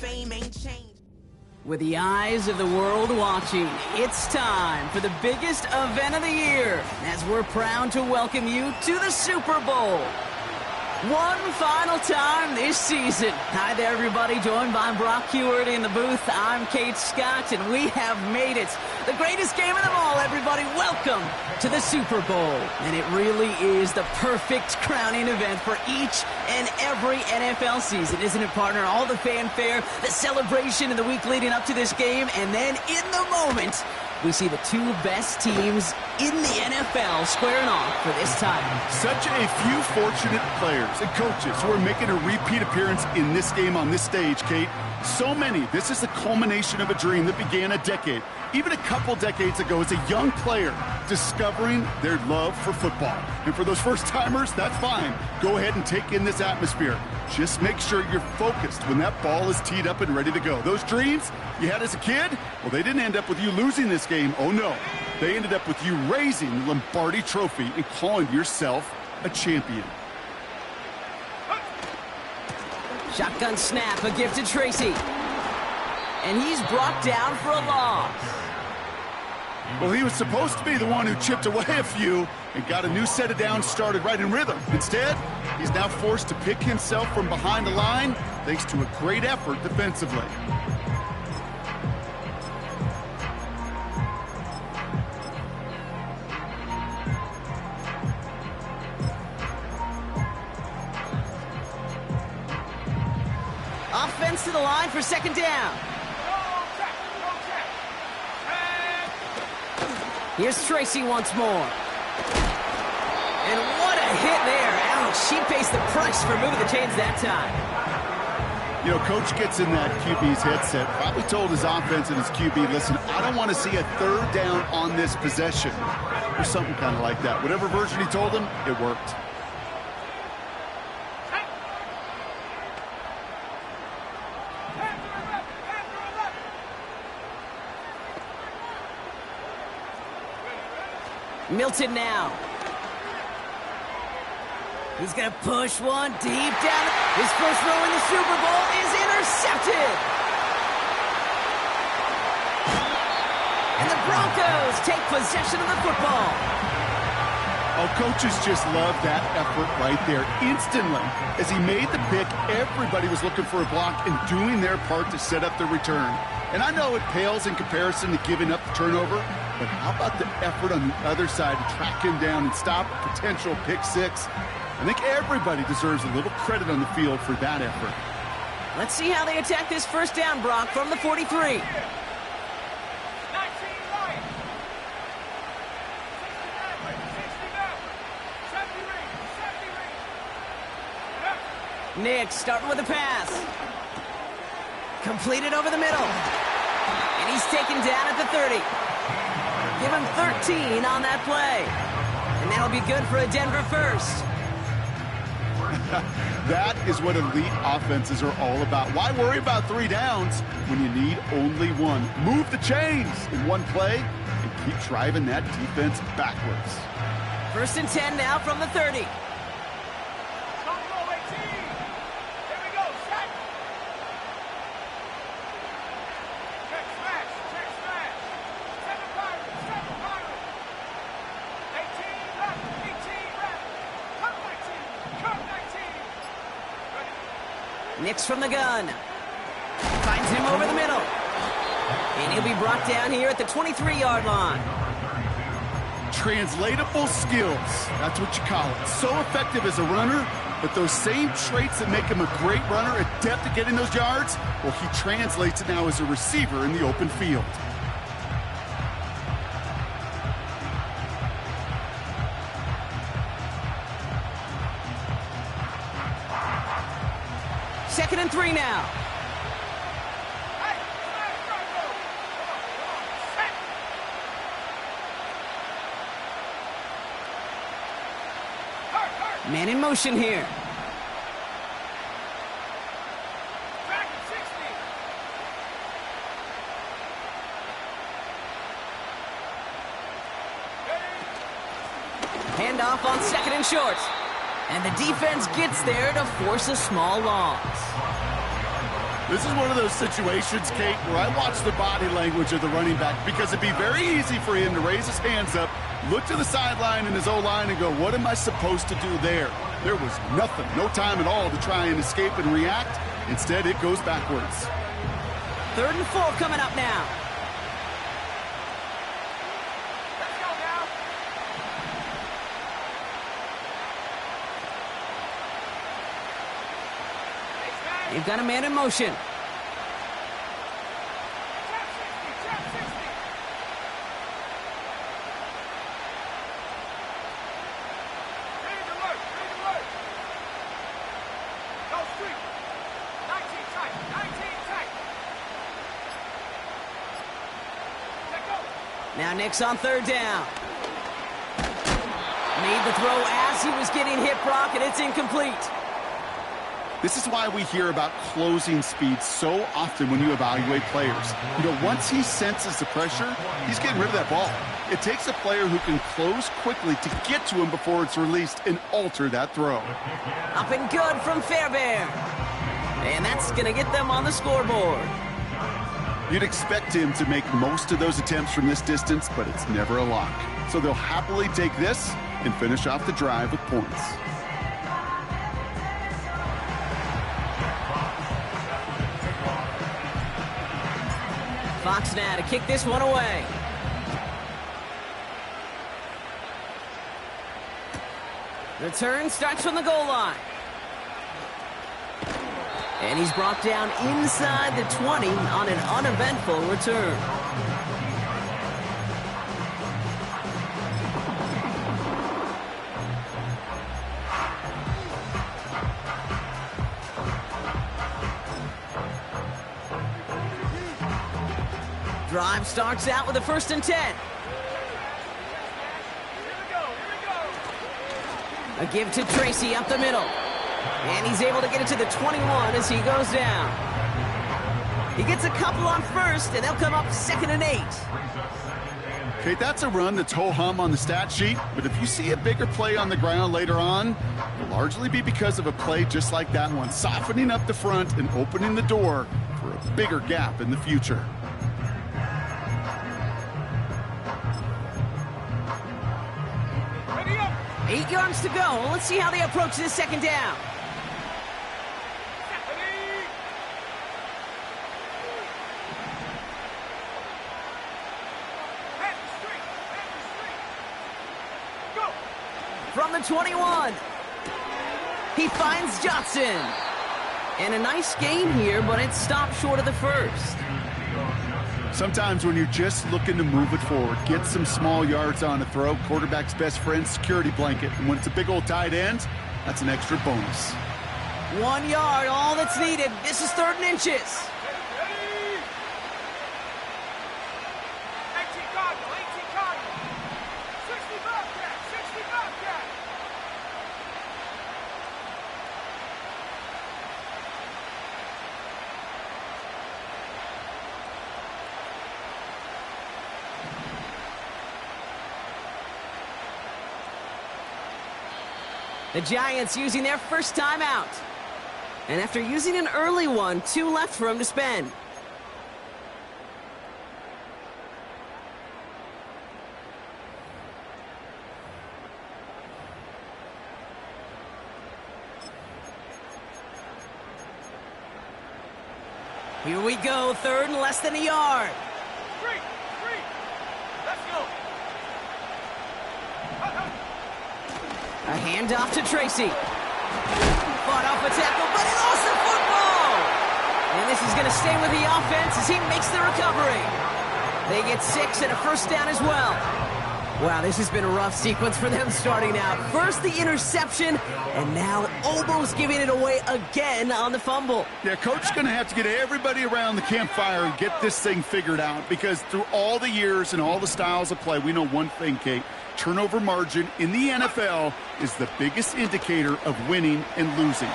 fame ain't changed. With the eyes of the world watching, it's time for the biggest event of the year as we're proud to welcome you to the Super Bowl. One final time this season. Hi there, everybody. Joined by Brock Hewitt in the booth. I'm Kate Scott, and we have made it. The greatest game of them all, everybody. Welcome to the Super Bowl. And it really is the perfect crowning event for each and every NFL season, isn't it, partner? All the fanfare, the celebration in the week leading up to this game, and then in the moment, we see the two best teams in the NFL squaring off for this title. Such a few fortunate players and coaches who are making a repeat appearance in this game on this stage, Kate. So many. This is the culmination of a dream that began a decade, even a couple decades ago, as a young player discovering their love for football. And for those first-timers, that's fine. Go ahead and take in this atmosphere. Just make sure you're focused when that ball is teed up and ready to go. Those dreams you had as a kid, well, they didn't end up with you losing this game. Oh, no. They ended up with you raising the Lombardi Trophy and calling yourself a champion. Shotgun snap, a gift to Tracy. And he's brought down for a loss. Well, he was supposed to be the one who chipped away a few and got a new set of downs started right in rhythm. Instead, he's now forced to pick himself from behind the line thanks to a great effort defensively. Offense to the line for second down. Here's Tracy once more. And what a hit there. Ouch, she faced the price for moving the chains that time. You know, Coach gets in that QB's headset, probably told his offense and his QB, listen, I don't want to see a third down on this possession. Or something kind of like that. Whatever version he told him, it worked. Milton now. He's going to push one deep down. His first throw in the Super Bowl is intercepted. And the Broncos take possession of the football. Oh, coaches just love that effort right there. Instantly, as he made the pick, everybody was looking for a block and doing their part to set up the return. And I know it pales in comparison to giving up the turnover, but how about the effort on the other side to track him down and stop a potential pick six? I think everybody deserves a little credit on the field for that effort. Let's see how they attack this first down, Brock, from the 43. Nick starting with a pass. Completed over the middle. And he's taken down at the 30. Give him 13 on that play. And that'll be good for a Denver first. That is what elite offenses are all about. Why worry about 3 downs when you need only one? Move the chains in one play and keep driving that defense backwards. First and 10 now from the 30. Nix from the gun. Finds him over the middle. And he'll be brought down here at the 23-yard line. Translatable skills. That's what you call it. So effective as a runner, but those same traits that make him a great runner, adept at getting those yards, well, he translates it now as a receiver in the open field. Second and 3 now. Man in motion here. Handoff on second and short. And the defense gets there to force a small loss. This is one of those situations, Kate, where I watch the body language of the running back because it'd be very easy for him to raise his hands up, look to the sideline in his O-line and go, what am I supposed to do there? There was nothing, no time at all to try and escape and react. Instead, it goes backwards. 3rd and 4 coming up now. Let's go now. You've got a man in motion. Trap 60. Ready to work. Go street. 19 tight. Let go. Now Nick's on 3rd down. Made the throw as he was getting hit, Brock, and it's incomplete. This is why we hear about closing speed so often when you evaluate players. You know, once he senses the pressure, he's getting rid of that ball. It takes a player who can close quickly to get to him before it's released and alter that throw. Up and good from Fairbairn. And that's going to get them on the scoreboard. You'd expect him to make most of those attempts from this distance, but it's never a lock. So they'll happily take this and finish off the drive with points. Fox now to kick this one away. Return starts from the goal line. And he's brought down inside the 20 on an uneventful return. Drive starts out with a 1st and 10. Here we go. A give to Tracy up the middle. And he's able to get it to the 21 as he goes down. He gets a couple on 1st, and they'll come up 2nd and 8. Okay, that's a run that's ho-hum on the stat sheet, but if you see a bigger play on the ground later on, it'll largely be because of a play just like that one, softening up the front and opening the door for a bigger gap in the future. Ready up. 8 yards to go. Let's see how they approach this 2nd down. Ready. Head straight. Go. From the 21. He finds Johnson. And a nice gain here, but it stopped short of the 1st. Sometimes when you're just looking to move it forward, get some small yards on a throw, quarterback's best friend, security blanket. And when it's a big old tight end, that's an extra bonus. 1 yard, all that's needed. This is 3rd and inches. Ready. 18 Cardinal. 60 Bobcat. The Giants using their 1st timeout. And after using an early one, 2 left for him to spend. Here we go, 3rd and less than a yard. Three. Let's go. A handoff to Tracy. Fought off a tackle, but he lost the football! And this is going to stay with the offense as he makes the recovery. They get 6 and a 1st down as well. Wow, this has been a rough sequence for them starting out. First the interception, and now almost giving it away again on the fumble. Yeah, coach's going to have to get everybody around the campfire and get this thing figured out, because through all the years and all the styles of play, we know one thing, Kate. Turnover margin in the NFL is the biggest indicator of winning and losing.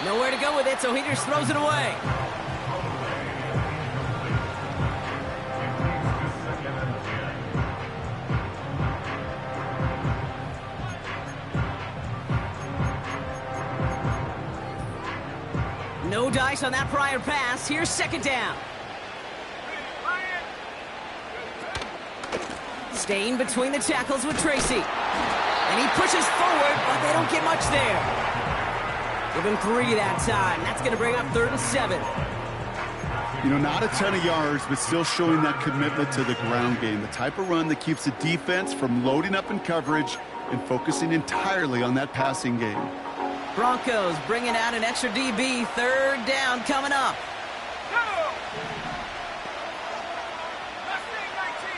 Nowhere to go with it, so he just throws it away. No dice on that prior pass. Here's second down. Staying between the tackles with Tracy. And he pushes forward, but they don't get much there. Give him 3 that time. That's going to bring up 3rd and 7. You know, not a ton of yards, but still showing that commitment to the ground game. The type of run that keeps the defense from loading up in coverage and focusing entirely on that passing game. Broncos bringing out an extra DB. 3rd down coming up. Go! Left wing 19.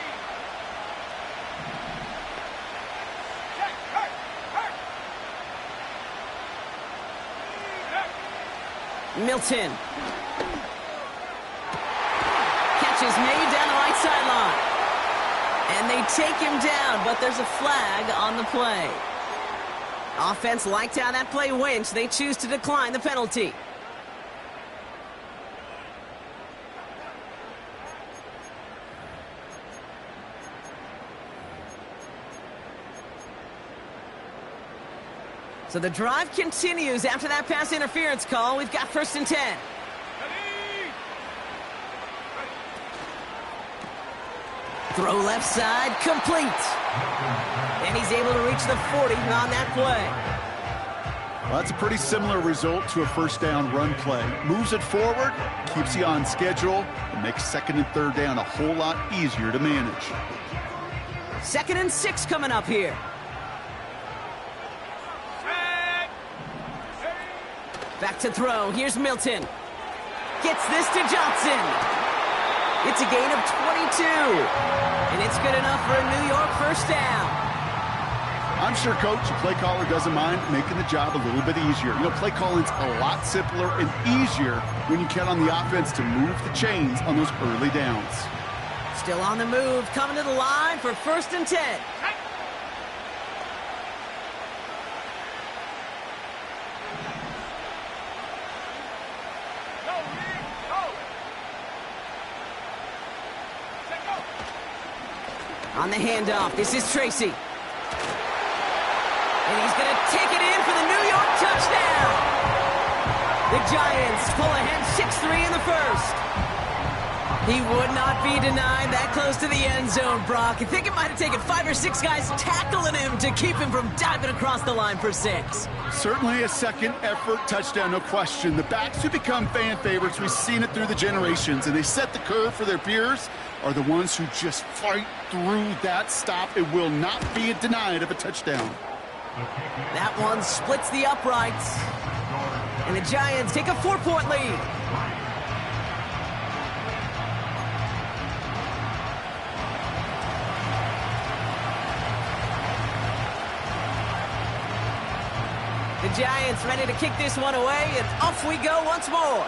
Check, hurt, hurt. Milton. Catch is made down the right sideline. And they take him down, but there's a flag on the play. Offense liked how that play went, so they choose to decline the penalty. So the drive continues after that pass interference call. We've got 1st and 10. Throw left side, complete. And he's able to reach the 40 on that play. Well, that's a pretty similar result to a 1st down run play. Moves it forward, keeps you on schedule, and makes 2nd and 3rd down a whole lot easier to manage. 2nd and 6 coming up here. Back to throw. Here's Milton. Gets this to Johnson. It's a gain of 22. And it's good enough for a New York 1st down. I'm sure, Coach, the play caller doesn't mind making the job a little bit easier. You know, play calling's a lot simpler and easier when you count on the offense to move the chains on those early downs. Still on the move, coming to the line for 1st and 10. On the handoff, this is Tracy. And he's going to take it in for the New York touchdown. The Giants pull ahead 6-3 in the 1st. He would not be denied that close to the end zone, Brock. I think it might have taken 5 or 6 guys tackling him to keep him from diving across the line for 6. Certainly a second effort touchdown, no question. The backs who become fan favorites, we've seen it through the generations, and they set the curve for their peers, are the ones who just fight through that stop. It will not be denied of a touchdown. That one splits the uprights. And the Giants take a 4-point lead. The Giants ready to kick this one away, and off we go once more.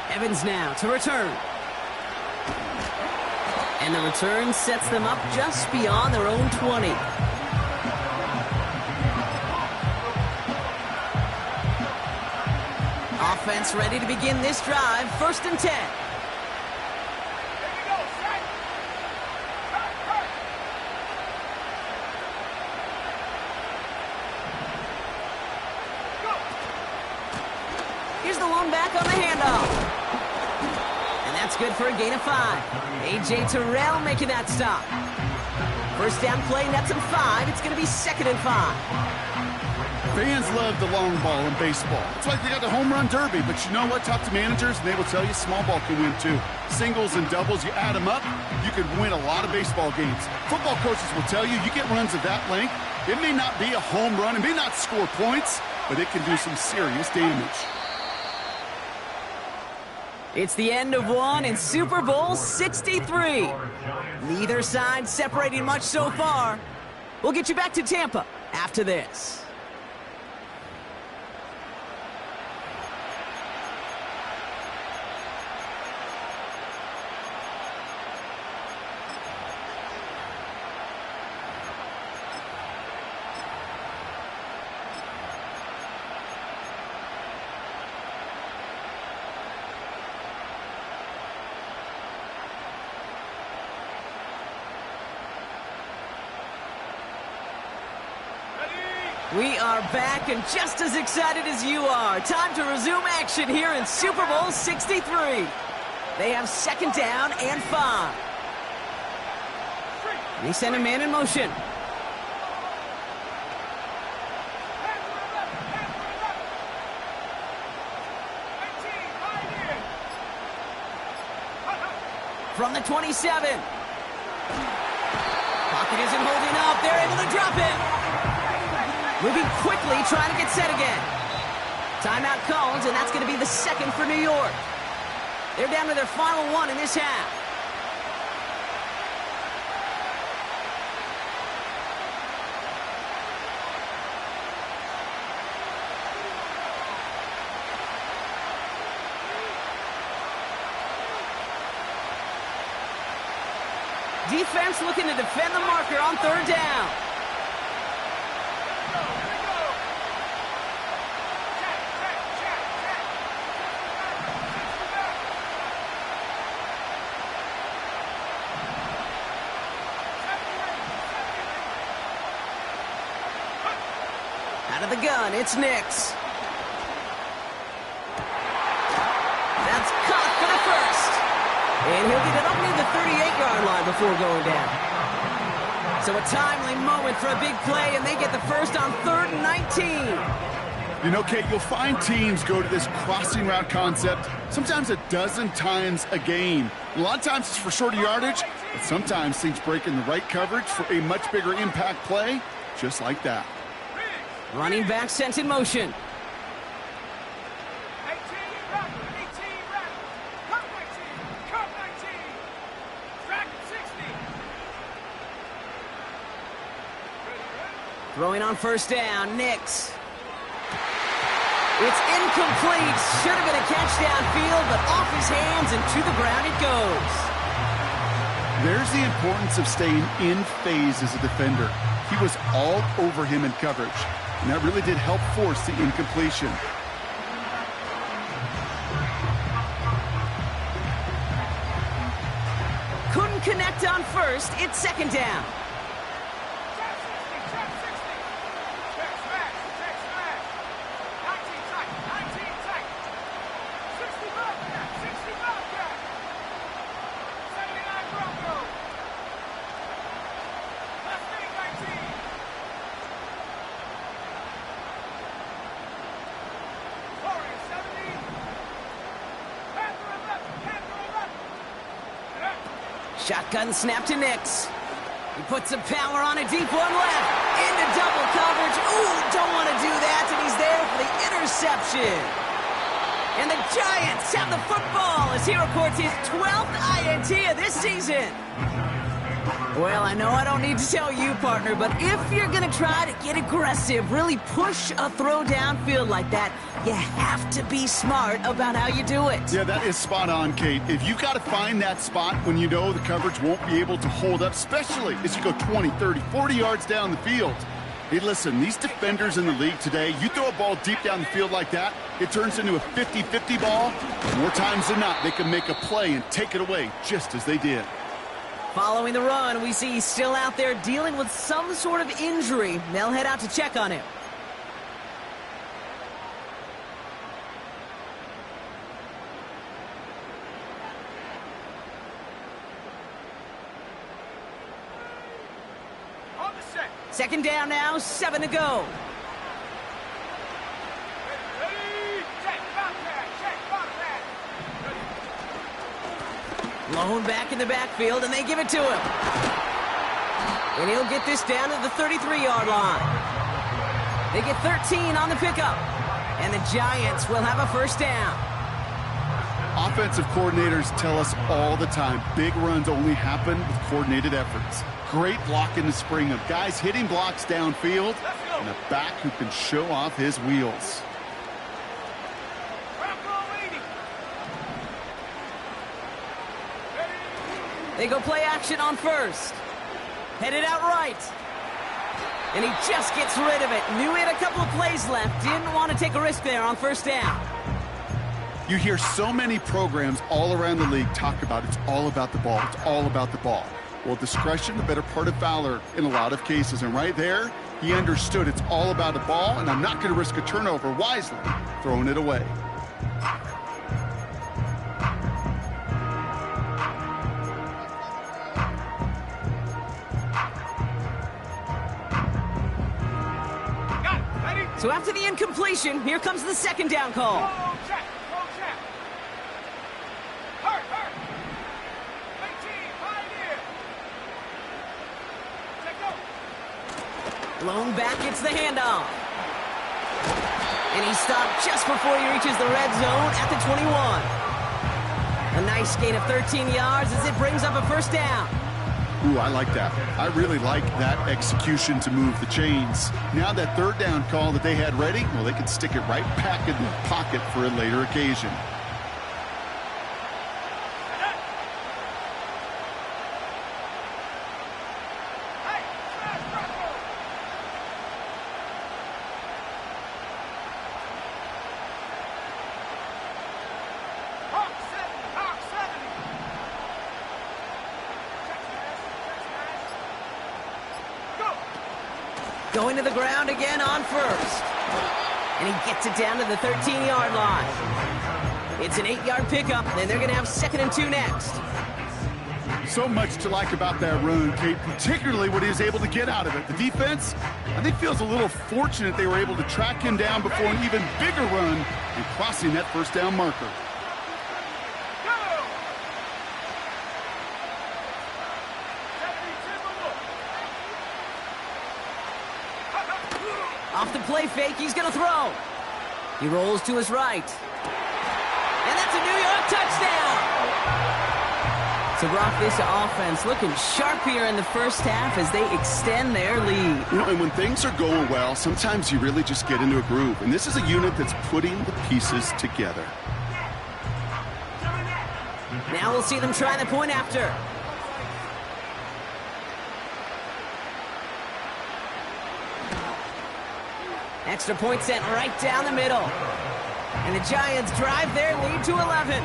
Evans now to return. And the return sets them up just beyond their own 20. Offense ready to begin this drive. 1st and 10. Here's the one back on the handoff. And that's good for a gain of 5. A.J. Terrell making that stop. 1st down play, nets him 5. It's going to be 2nd and 5. Fans love the long ball in baseball. It's like they got the home run derby, but you know what? Talk to managers, and they will tell you small ball can win too. Singles and doubles, you add them up, you could win a lot of baseball games. Football coaches will tell you, you get runs of that length, it may not be a home run, it may not score points, but it can do some serious damage. It's the end of one in Super Bowl 63. Neither side separating much so far. We'll get you back to Tampa after this. We are back and just as excited as you are. Time to resume action here in Super Bowl 63. They have second down and 5. They send a man in motion. From the 27. Pocket isn't holding up. They're able to drop it. Moving quickly, trying to get set again. Timeout called, and that's going to be the second for New York. They're down to their final one in this half. Defense looking to defend the marker on third down. Out of the gun, it's Nix. That's caught for the first. And he'll get it up near the 38-yard line before going down. So a timely moment for a big play, and they get the first on 3rd and 19. You know, Kate, you'll find teams go to this crossing route concept sometimes a dozen times a game. A lot of times it's for shorter yardage, but sometimes things break in the right coverage for a much bigger impact play, just like that. Running back sent in motion. 18 run, 18 run. Cut 19, cut 19. Track 60. Throwing on first down, Nix. It's incomplete. Should have been a catch downfield, but off his hands and to the ground it goes. There's the importance of staying in phase as a defender. He was all over him in coverage, and that really did help force the incompletion. Couldn't connect on first. It's second down. Track 60, track 60. Check smash, check smash. 19 tight, 19 tight. 65 back, 65 back. 79 Broncos. Left wing 19. Warrior 70. Panther 11, Panther 11. Shotgun snap to Nix. He puts some power on a deep one left. Into double coverage. Ooh, don't want to do that. And he's there for the interception. And the Giants have the football as he records his 12th INT of this season. Well, I know I don't need to tell you, partner, but if you're going to try to get aggressive, really push a throw downfield like that, you have to be smart about how you do it. Yeah, that is spot on, Kate. If you've got to find that spot when you know the coverage won't be able to hold up, especially as you go 20, 30, 40 yards down the field. Hey, listen, these defenders in the league today, you throw a ball deep down the field like that, it turns into a 50-50 ball. More times than not, they can make a play and take it away just as they did. Following the run, we see he's still out there dealing with some sort of injury. They'll head out to check on him. On the set. Second down now, 7 to go. Ready. Check, bobcat, check, bobcat. Lone back in the backfield, and they give it to him. And he'll get this down to the 33-yard line. They get 13 on the pickup. And the Giants will have a first down. Offensive coordinators tell us all the time, big runs only happen with coordinated efforts. Great block in the spring of guys hitting blocks downfield and a back who can show off his wheels. They go play action on first. Headed out right. And he just gets rid of it. Knew he had a couple of plays left. Didn't want to take a risk there on first down. You hear so many programs all around the league talk about it's all about the ball. It's all about the ball. Well, discretion, the better part of valor in a lot of cases. And right there, He understood it's all about the ball, and I'm not going to risk a turnover, wisely throwing it away. So after the incompletion, here comes the second down call. Go, check. Hurt. 18, 5 here. Check go. Blown back, gets the handoff. And he stopped just before he reaches the red zone at the 21. A nice gain of 13 yards as it brings up a first down. Ooh, I like that. I really like that execution to move the chains. Now that third down call that they had ready, well, they can stick it right back in the pocket for a later occasion. Hey, smash Broncos. Hawk 70. Going to the ground again on first. And he gets it down to the 13-yard line. It's an 8-yard pickup, and they're going to have 2nd and 2 next. So much to like about that run, Kate, particularly what he was able to get out of it. The defense, I think, feels a little fortunate they were able to track him down before an even bigger run and crossing that first down marker. Off the play fake, he's going to throw. He rolls to his right. And that's a New York touchdown! So, Brock, this offense looking sharp here in the first half as they extend their lead. You know, and when things are going well, sometimes you really just get into a groove. And this is a unit that's putting the pieces together. Now we'll see them try the point after. Extra point sent right down the middle. And the Giants drive their lead to 11.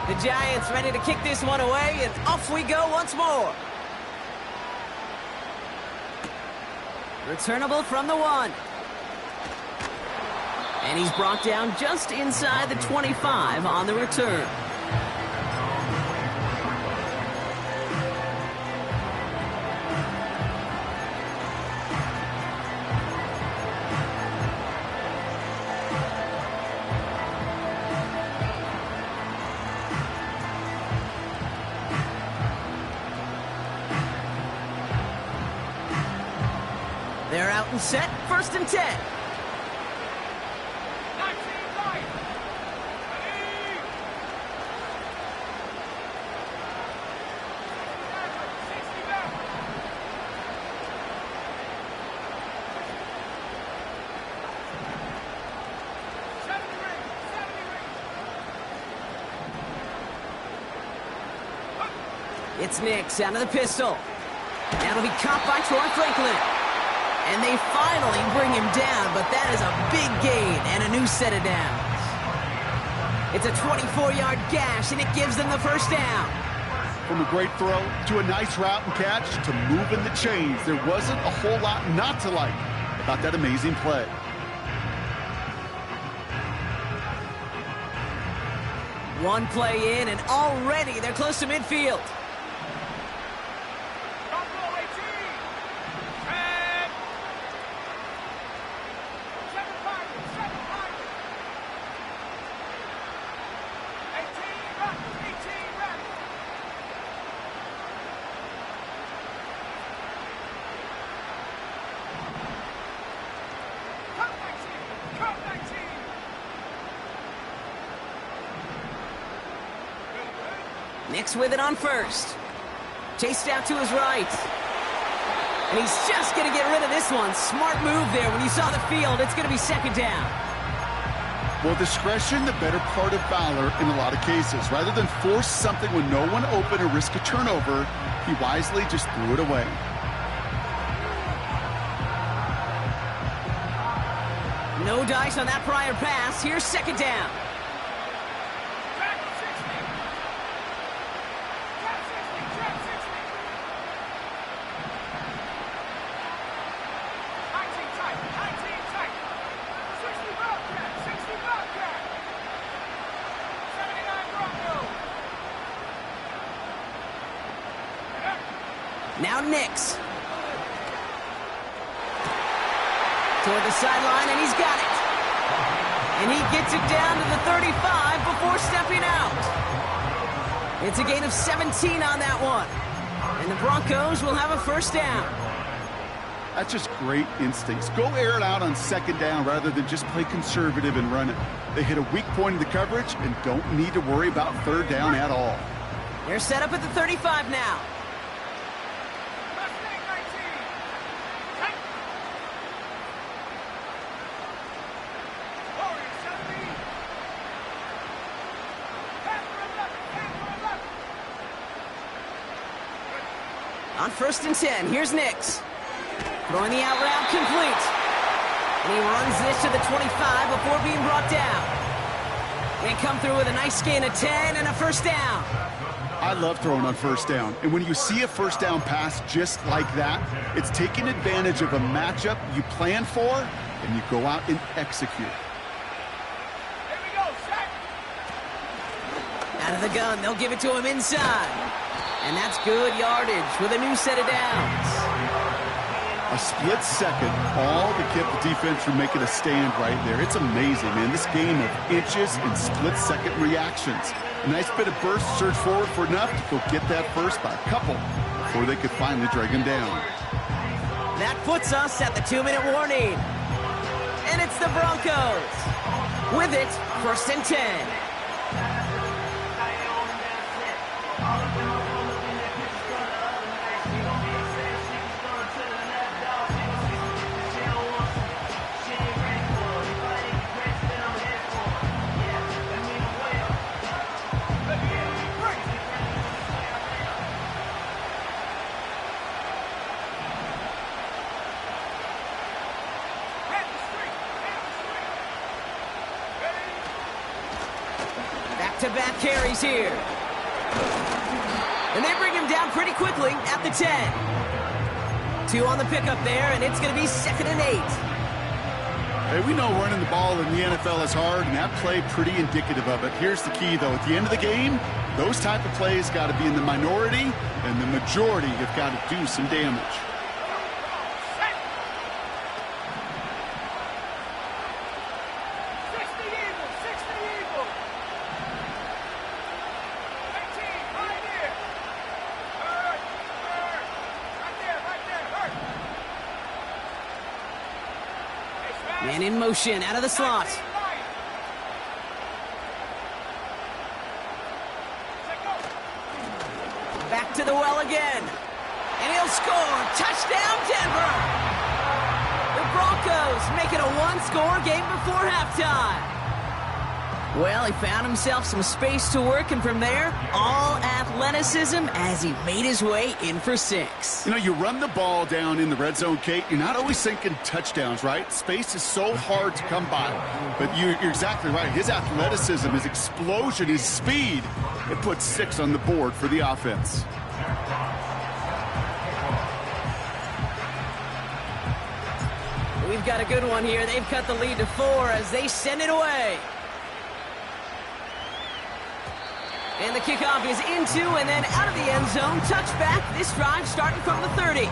The Giants ready to kick this one away, and off we go once more. Returnable from the 1. And he's brought down just inside the 25 on the return. They're out and set, 1st and 10. It's Nix out of the pistol. That'll be caught by Troy Franklin. And they finally bring him down, but that is a big gain and a new set of downs. It's a 24-yard gash, and it gives them the first down. From a great throw to a nice route and catch to moving the chains, there wasn't a whole lot not to like about that amazing play. One play in, and already they're close to midfield. Nix with it on first. Chased out to his right. And he's just going to get rid of this one. Smart move there. When you saw the field, it's going to be 2nd down. Well, discretion, the better part of valor in a lot of cases. Rather than force something when no one open or risk a turnover, he wisely just threw it away. No dice on that prior pass. Here's second down. Back 60. Trap 60. Trap 60. 19 tight. 19 tight. 60 Bobcat. 60 Bobcat. 79 Broncos. Now Nix. Toward the sideline, and he's got it. And he gets it down to the 35 before stepping out. It's a gain of 17 on that one. And the Broncos will have a first down. That's just great instincts. Go air it out on second down rather than just play conservative and run it. They hit a weak point in the coverage and don't need to worry about third down at all. They're set up at the 35 now. Mustang 19. Tight. Warriors 70. Panther 11. Panther 11. On first and 10, here's Nix. Throwing the out route complete. And he runs this to the 25 before being brought down. They come through with a nice gain of 10 and a first down. I love throwing on first down. And when you see a first down pass just like that, it's taking advantage of a matchup you plan for, and you go out and execute. Here we go. Set. Out of the gun, they'll give it to him inside. And that's good yardage with a new set of downs. A split second, all to keep the defense from making a stand right there. It's amazing, man. This game of inches and split-second reactions. A nice bit of burst, surge forward for enough to go get that first by a couple before they could finally drag him down. That puts us at the 2-minute warning. And it's the Broncos. With it, first and 10. Back-to-back carries here. And they bring him down pretty quickly at the 10. 2 on the pickup there, and it's going to be 2nd and 8. Hey, we know running the ball in the NFL is hard, and that play pretty indicative of it. Here's the key, though. At the end of the game, those type of plays got to be in the minority, and the majority have got to do some damage. Man in motion, out of the slot. Back to the well again. And he'll score. Touchdown, Denver! The Broncos make it a one-score game before halftime. Well, he found himself some space to work, and from there, all athleticism as he made his way in for 6. You know, you run the ball down in the red zone, Kate, you're not always thinking touchdowns, right? Space is so hard to come by. But you're exactly right. His athleticism, his explosion, his speed, it puts 6 on the board for the offense. We've got a good one here. They've cut the lead to 4 as they send it away. And the kickoff is into and then out of the end zone. Touchback. This drive starting from the 30.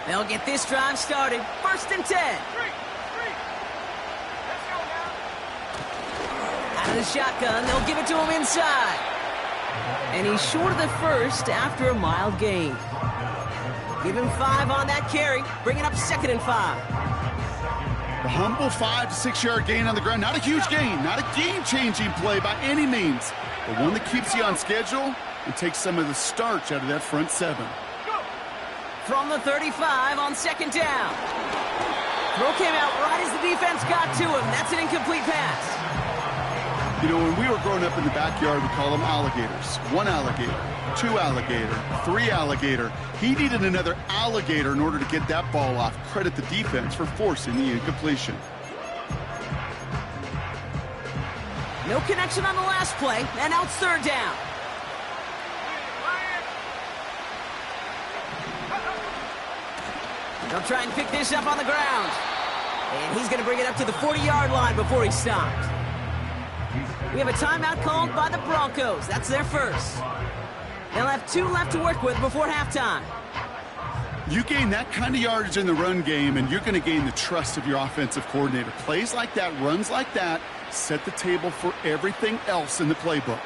They'll get this drive started. 1st and 10. Out of the shotgun, they'll give it to him inside. And he's short of the first after a mild gain. Give him 5 on that carry, bringing up 2nd and 5. The humble 5 to 6 yard gain on the ground. Not a huge gain, not a game-changing play by any means, but one that keeps you on schedule and takes some of the starch out of that front 7. from the 35 on second down. Throw came out right as the defense got to him. That's an incomplete pass. You know, when we were growing up in the backyard, we call them alligators. 1 alligator, 2 alligator, 3 alligator. He needed another alligator in order to get that ball off. Credit the defense for forcing the incompletion. No connection on the last play, and now it's third down. They'll try and pick this up on the ground. And he's going to bring it up to the 40-yard line before he's stopped. We have a timeout called by the Broncos. That's their first. They'll have 2 left to work with before halftime. You gain that kind of yardage in the run game, and you're going to gain the trust of your offensive coordinator. Plays like that, runs like that, set the table for everything else in the playbook.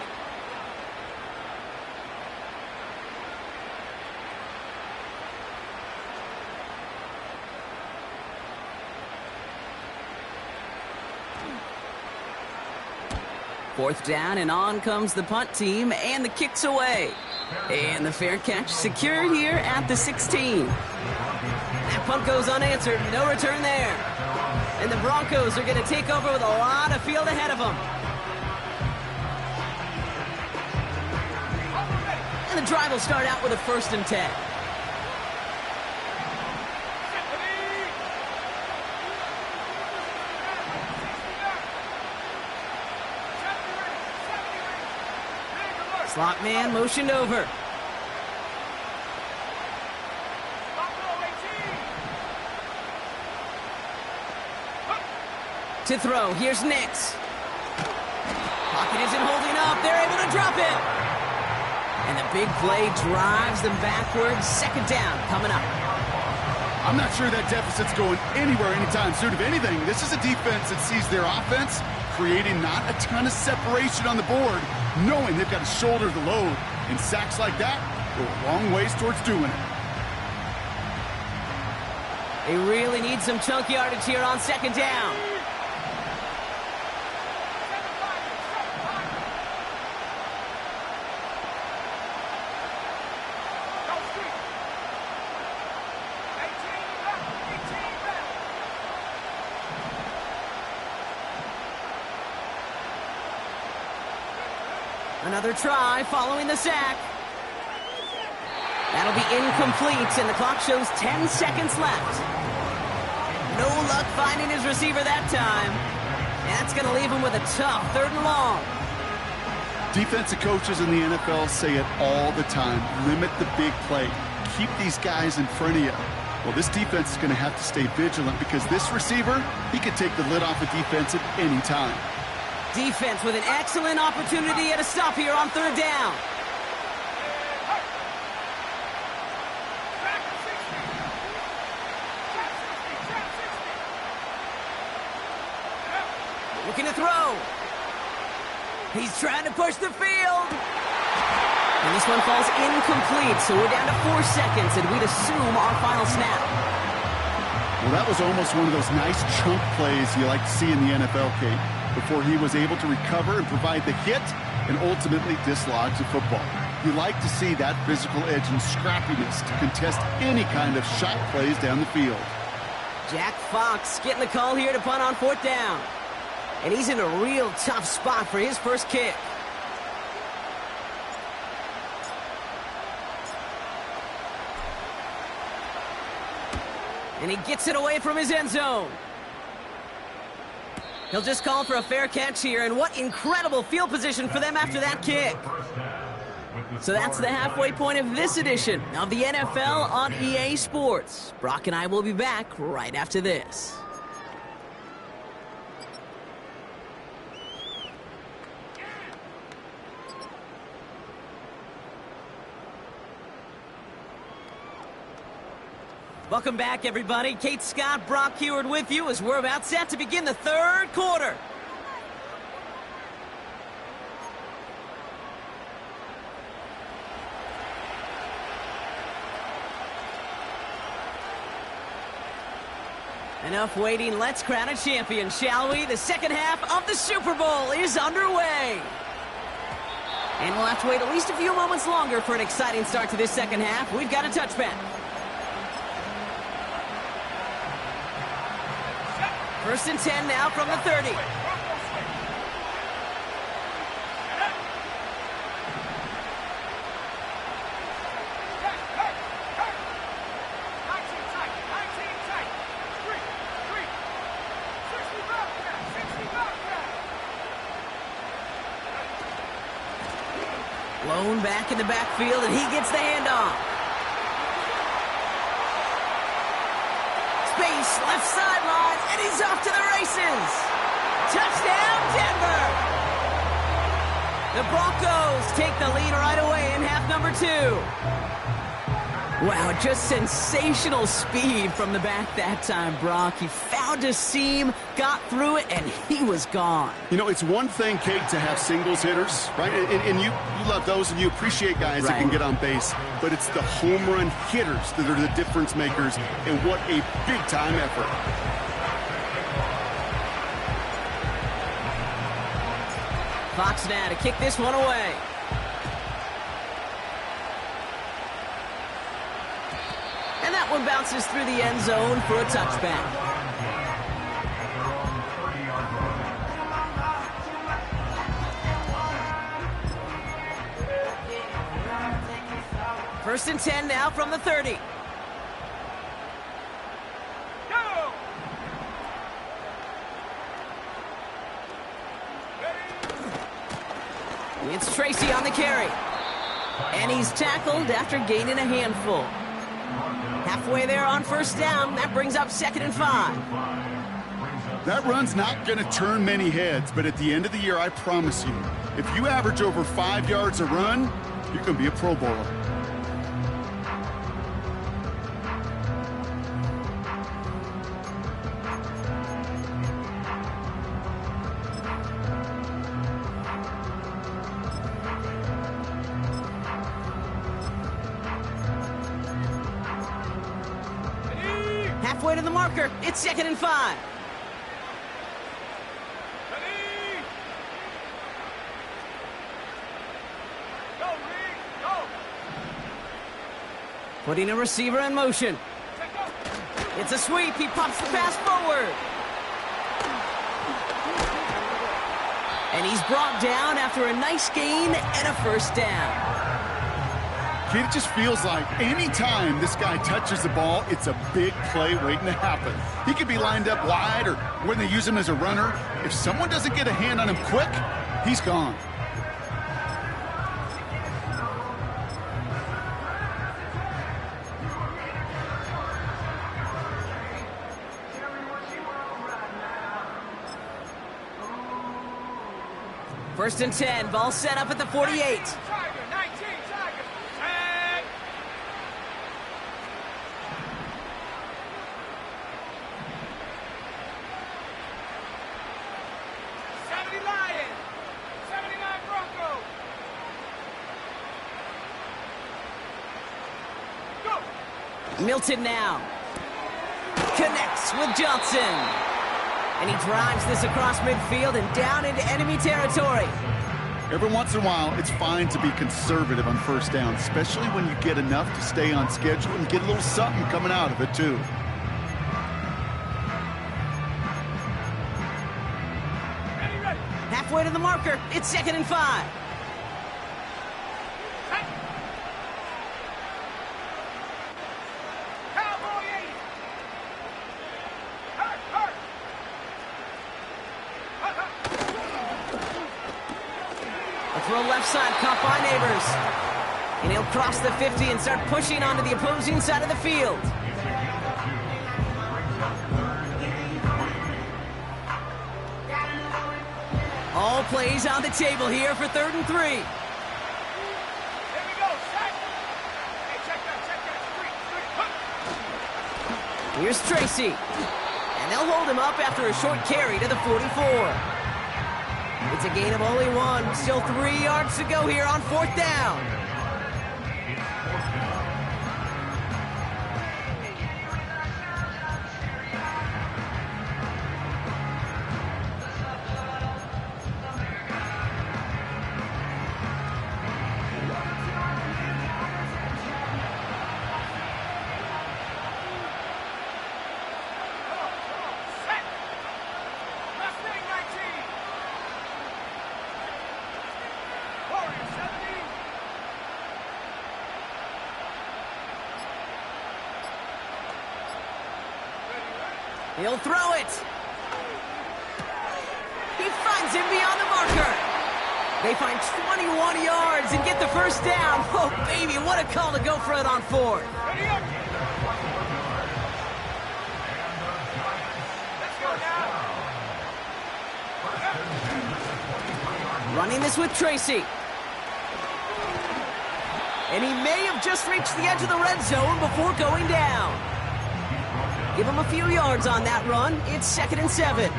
Fourth down, and on comes the punt team, and the kick's away. And the fair catch secured here at the 16. That punt goes unanswered, no return there. And the Broncos are going to take over with a lot of field ahead of them. And the drive will start out with a 1st and 10. Slot man motioned over. To throw, here's Nix. Pocket isn't holding up, they're able to drop it. And the big play drives them backwards. Second down coming up. I'm not sure that deficit's going anywhere anytime soon. If anything, this is a defense that sees their offense creating not a ton of separation on the board, knowing they've got to shoulder the load. And sacks like that go a long ways towards doing it. They really need some chunk yardage here on second down. Another try following the sack. That'll be incomplete, and the clock shows 10 seconds left. No luck finding his receiver that time. And that's going to leave him with a tough 3rd and long. Defensive coaches in the NFL say it all the time. Limit the big play. Keep these guys in front of you. Well, this defense is going to have to stay vigilant because this receiver, he could take the lid off a defense at any time. Defense with an excellent opportunity at a stop here on 3rd down. Looking to throw. He's trying to push the field. And this one falls incomplete, so we're down to 4 seconds, and we'd assume our final snap. Well, that was almost one of those nice chunk plays you like to see in the NFL, Kate, before he was able to recover and provide the hit and ultimately dislodge the football. You like to see that physical edge and scrappiness to contest any kind of shot plays down the field. Jack Fox getting the call here to punt on 4th down. And he's in a real tough spot for his first kick. And he gets it away from his end zone. He'll just call for a fair catch here, and what incredible field position for them after that kick. So that's the halfway point of this edition of the NFL on EA Sports. Brock and I will be back right after this. Welcome back, everybody. Kate Scott, Brock Heward with you as we're about set to begin the 3rd quarter. Enough waiting. Let's crown a champion, shall we? The second half of the Super Bowl is underway. And we'll have to wait at least a few moments longer for an exciting start to this second half. We've got a touchback. First and 10 now from the 30. Blown back in the backfield, and he gets the handoff. Space, left sideline, and he's off to the races. Touchdown, Denver! The Broncos take the lead right away in half number 2. Wow, just sensational speed from the back that time, Brock. He found a seam, got through it, and he was gone. You know, it's one thing, Kate, to have singles hitters, right? And you love those, and you appreciate guys that can get on base. But it's the home run hitters that are the difference makers, and what a big-time effort. Fox now to kick this one away. And that one bounces through the end zone for a touchback. First and 10 now from the 30. Go! It's Tracy on the carry. And he's tackled after gaining a handful. Halfway there on first down. That brings up 2nd and 5. That run's not going to turn many heads, but at the end of the year, I promise you, if you average over 5 yards a run, you're going to be a Pro Bowler. Halfway to the marker. It's 2nd and 5. Go, Reed! Go! Putting a receiver in motion. It's a sweep. He pops the pass forward. And he's brought down after a nice gain and a first down. It just feels like any time this guy touches the ball, it's a big play waiting to happen. He could be lined up wide or when they use him as a runner. If someone doesn't get a hand on him quick, he's gone. First and 10, ball set up at the 48. Tiger, 19, Tiger! Tag! 70 Lions! 79 Broncos! Go! Milton now. Connects with Johnson. And he drives this across midfield and down into enemy territory. Every once in a while, it's fine to be conservative on first down, especially when you get enough to stay on schedule and get a little something coming out of it, too. Ready, ready! Halfway to the marker. It's 2nd and 5. Cowboy 80! Hurt, hurt! A throw left side, caught by Neighbors. And he'll cross the 50 and start pushing onto the opposing side of the field. All plays on the table here for 3rd and 3. Here we go, set! Hey, check that, Street, Here's Tracy. And they'll hold him up after a short carry to the 44. It's a gain of only 1. Still 3 yards to go here on 4th down. He'll throw it. He finds him beyond the marker. They find 21 yards and get the first down. Oh, baby, what a call to go for it on 4th. Ready up. Let's go now. Running this with Tracy. And he may have just reached the edge of the red zone before going down. Give him a few yards on that run. It's 2nd and 7.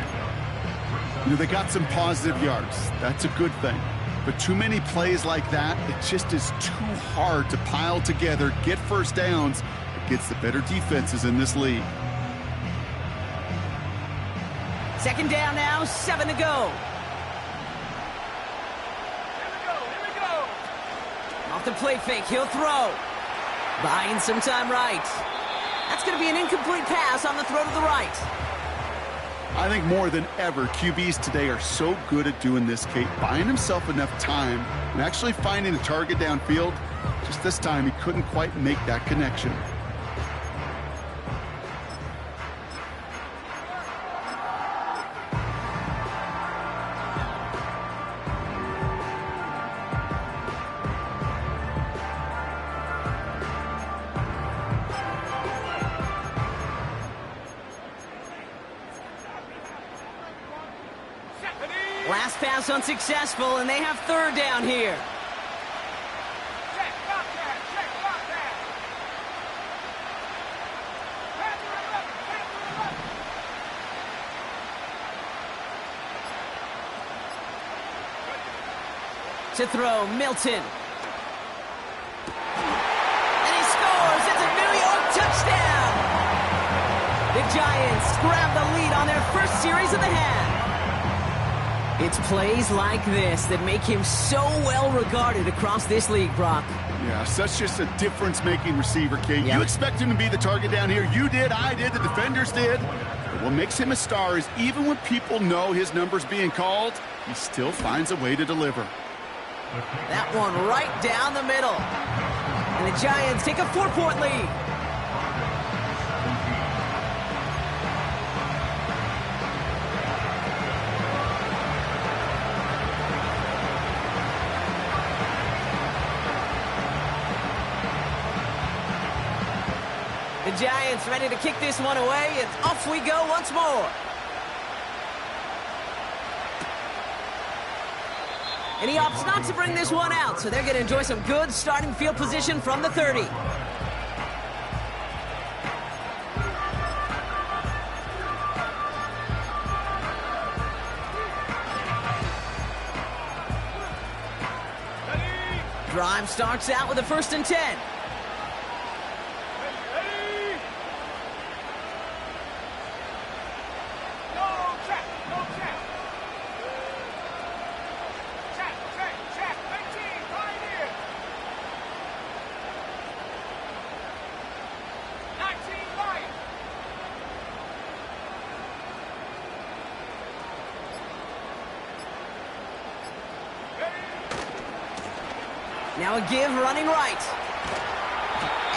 You know, they got some positive yards. That's a good thing. But too many plays like that, it just is too hard to pile together, get first downs against the better defenses in this league. 2nd down now, 7 to go. Here we go. Off the play fake, he'll throw. Buying some time right. That's going to be an incomplete pass on the throw to the right. I think more than ever, QBs today are so good at doing this, Kate, buying himself enough time and actually finding a target downfield. Just this time, he couldn't quite make that connection. Last pass unsuccessful, and they have 3rd down here. Check, Bobcat. Panther 11. To throw, Milton. And he scores. It's a New York touchdown. The Giants grab the lead on their first series of the half. It's plays like this that make him so well regarded across this league, Brock. Yeah, such just a difference-making receiver, Kate. Yeah. You expect him to be the target down here. You did, I did, the defenders did. But what makes him a star is even when people know his number's being called, he still finds a way to deliver. That one right down the middle. And the Giants take a 4-point lead. The Giants ready to kick this one away, and off we go once more. And he opts not to bring this one out, so they're going to enjoy some good starting field position from the 30. Drive starts out with a 1st and 10. Now a give running right.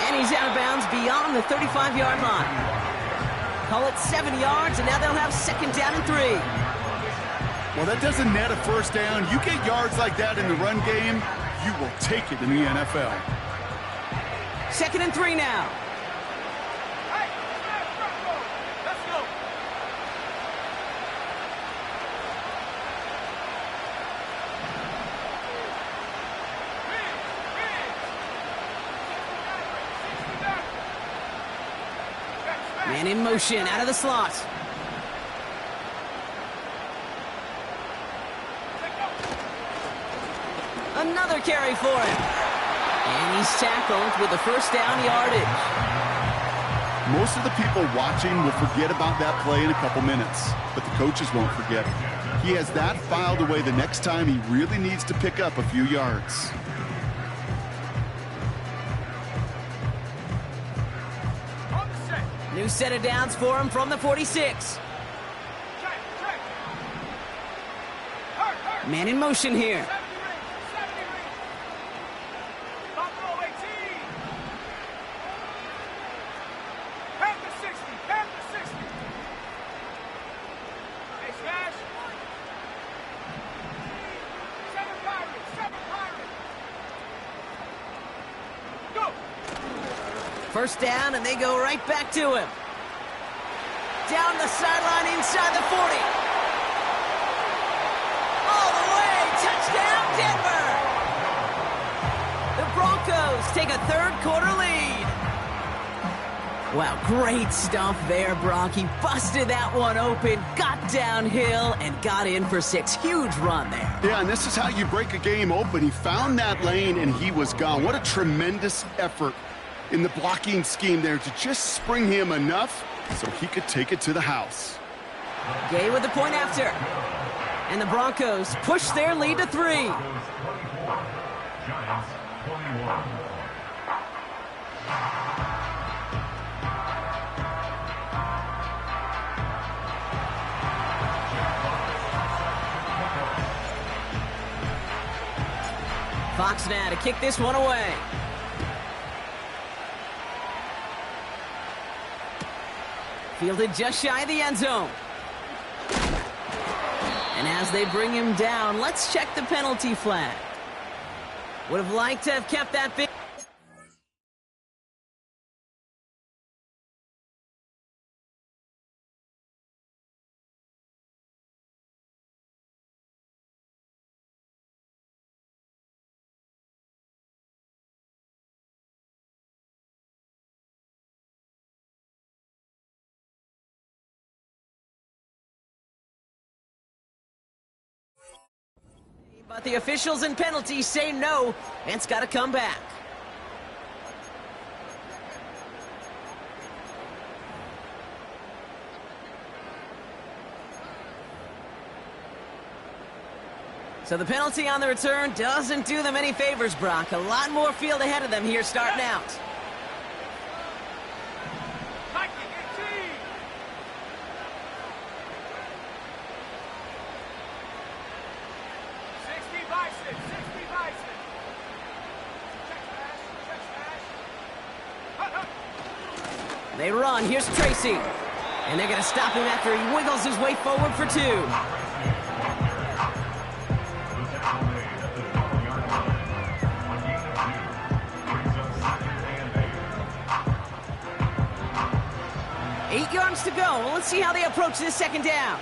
And he's out of bounds beyond the 35-yard line. Call it 7 yards, and now they'll have 2nd down and 3. Well, that doesn't net a first down. You get yards like that in the run game, you will take it in the NFL. 2nd and 3 now. Hey, Broncos. Let's go. Man in motion out of the slot. Another carry for him. And he's tackled with the 1st down yardage. Most of the people watching will forget about that play in a couple minutes, but the coaches won't forget. He has that filed away the next time he really needs to pick up a few yards. New set of downs for him from the 46. Man in motion here. First down, and they go right back to him. Down the sideline inside the 40. All the way, touchdown Denver! The Broncos take a third-quarter lead. Wow, great stuff there, Brock. He busted that one open, got downhill, and got in for 6. Huge run there. Yeah, and this is how you break a game open. He found that lane, and he was gone. What a tremendous effort in the blocking scheme there to just spring him enough so he could take it to the house. Gay with the point after. And the Broncos push their lead to 3. Giants 21. Fox now to kick this one away. Fielded just shy of the end zone. And as they bring him down, let's check the penalty flag. Would have liked to have kept that big. But the officials and penalties say no, and it's got to come back. So the penalty on the return doesn't do them any favors, Brock. A lot more field ahead of them here starting out. They run. Here's Tracy. And they're going to stop him after he wiggles his way forward for 2. Eight yards to go. Well, let's see how they approach this second down.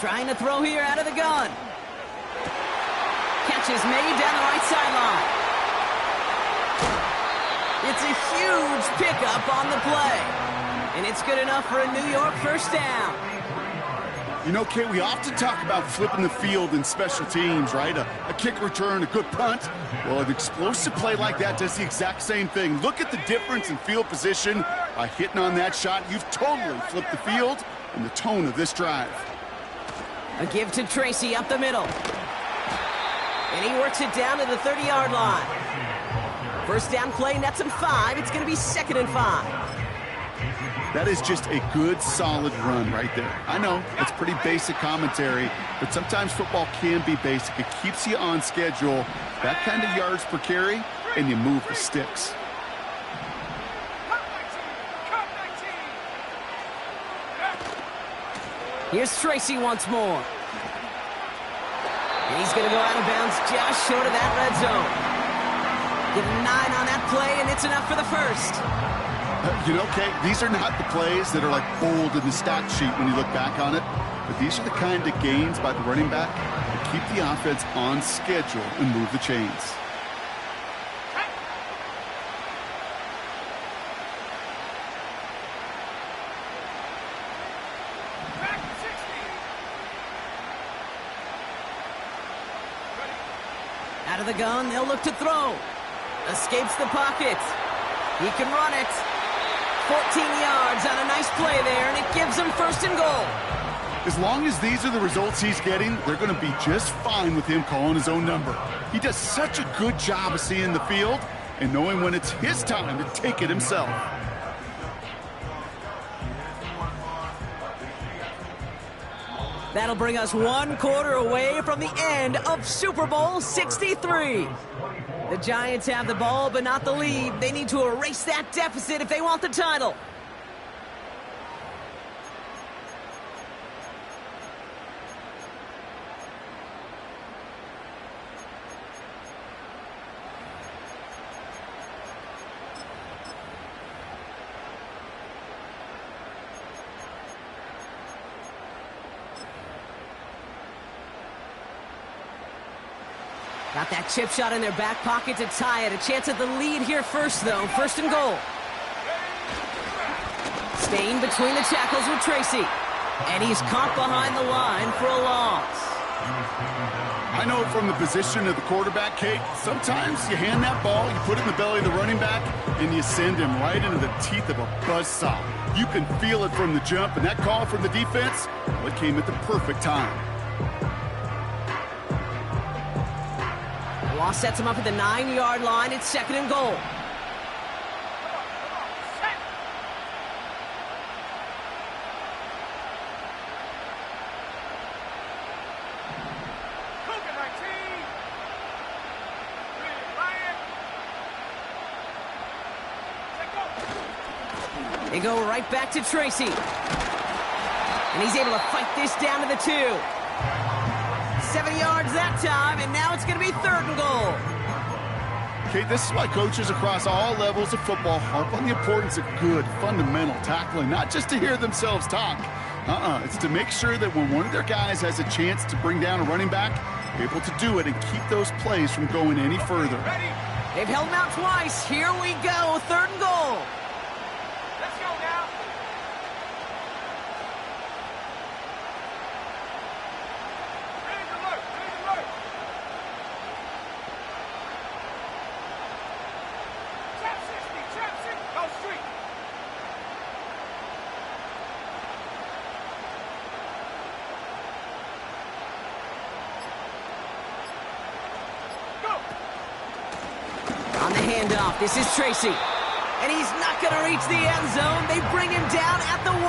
Trying to throw here out of the gun. Catch is made down the right sideline. It's a huge pickup on the play. And it's good enough for a New York first down. You know, Kate, we often talk about flipping the field in special teams, right? A kick return, a good punt. Well, an explosive play like that does the exact same thing. Look at the difference in field position. By hitting on that shot, you've totally flipped the field and the tone of this drive. A give to Tracy up the middle. And he works it down to the 30-yard line. First down play, nets him 5. It's going to be 2nd and 5. That is just a good, solid run right there. I know, it's pretty basic commentary, but sometimes football can be basic. It keeps you on schedule, that kind of yards per carry, and you move the sticks. Here's Tracy once more. And he's going to go out of bounds just short of that red zone. Give him 9 on that play, and it's enough for the first. You know, Kate, these are not the plays that are like bold in the stat sheet when you look back on it, but these are the kind of gains by the running back that keep the offense on schedule and move the chains. Out of the gun, they'll look to throw. Escapes the pocket. He can run it. 14 yards on a nice play there, and it gives him 1st and goal. As long as these are the results he's getting, they're going to be just fine with him calling his own number. He does such a good job of seeing the field and knowing when it's his time to take it himself. That'll bring us 1 quarter away from the end of Super Bowl 63. The Giants have the ball, but not the lead. They need to erase that deficit if they want the title. Got that chip shot in their back pocket to tie it. A chance at the lead here first, though. First and goal. Staying between the tackles with Tracy. And he's caught behind the line for a loss. I know from the position of the quarterback, Kate, sometimes you hand that ball, you put it in the belly of the running back, and you send him right into the teeth of a buzzsaw. You can feel it from the jump, and that call from the defense, well, it came at the perfect time. The loss sets him up at the 9-yard line. It's second and goal. They go right back to Tracy. And he's able to fight this down to the 2. 7 yards that time, and now it's going to be third and goal. Kate, this is why coaches across all levels of football harp on the importance of good, fundamental tackling, not just to hear themselves talk. It's to make sure that when one of their guys has a chance to bring down a running back, they're able to do it and keep those plays from going any further. They've held him out twice. Here we go, third and goal. Let's go now. Ready to look, ready to look. Trap 60, go street. Go. On the handoff, this is Tracy. And he's not going to reach the end zone. They bring him down at the 1.